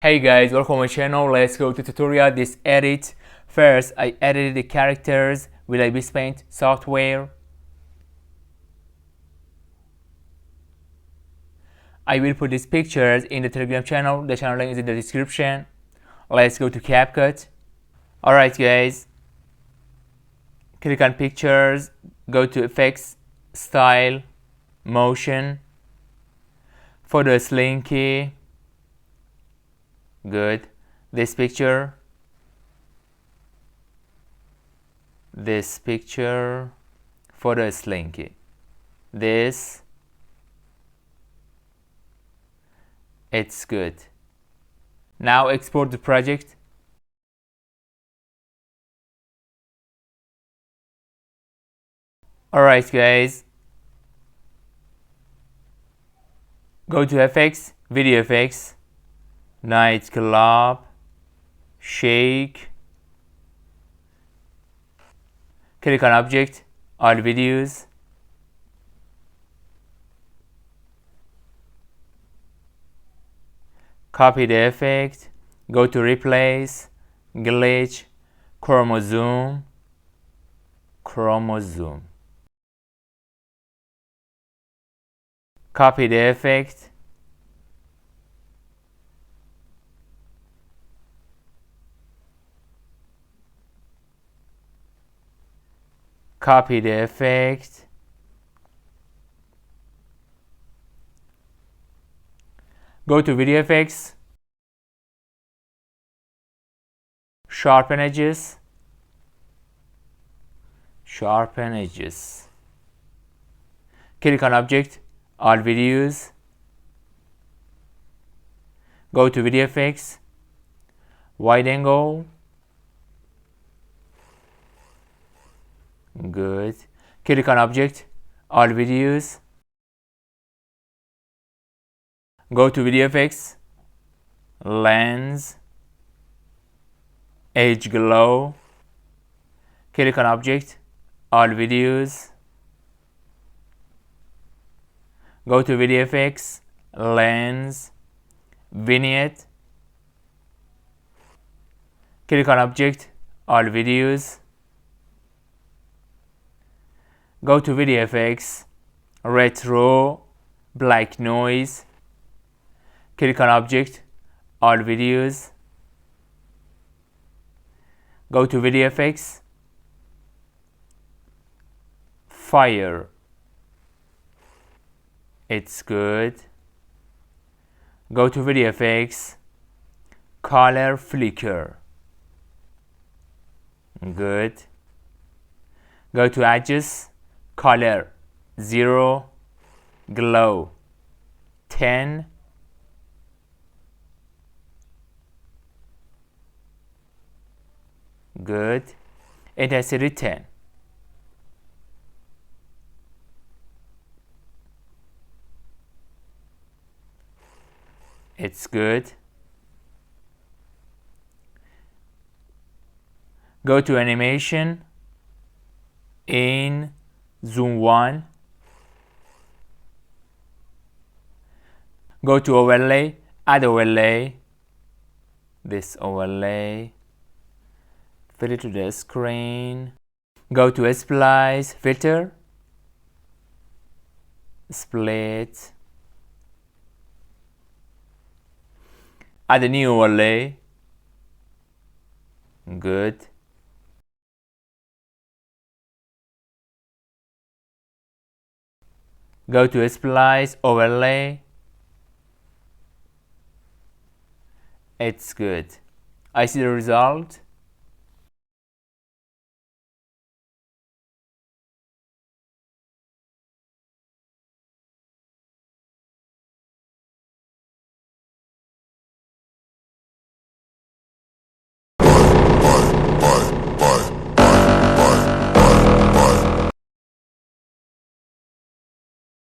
Hey guys, welcome to my channel. Let's go to tutorial this edit. First, I edited the characters with Ibis Paint software. I will put these pictures in the Telegram channel. The channel link is in the description. Let's go to Capcut. Alright guys, click on pictures, go to effects, style, motion, photo slinky. Good. This picture, photo slinky. This, it's good. Now export the project. Alright guys, go to effects, video effects, nightclub, shake, click on object, all videos, copy the effect, go to replace, glitch, chromosome, copy the effect, copy the effect, go to video effects, sharpen edges, click on object, all videos, go to video effects, wide angle, good, click on object, all videos, go to video effects, lens, edge glow, click on object, all videos, go to video effects, lens, vignette, click on object, all videos, go to video effects, retro, black noise, click on object, all videos, go to video effects, fire, it's good, go to video effects, color flicker, good, go to edges, color 0, glow 10, good, intensity 10, it's good, go to animation, in zoom 1, go to overlay, add overlay, this overlay, fit it to the screen, go to splice, filter, split, add a new overlay, good, go to splice, overlay, it's good. I see the result.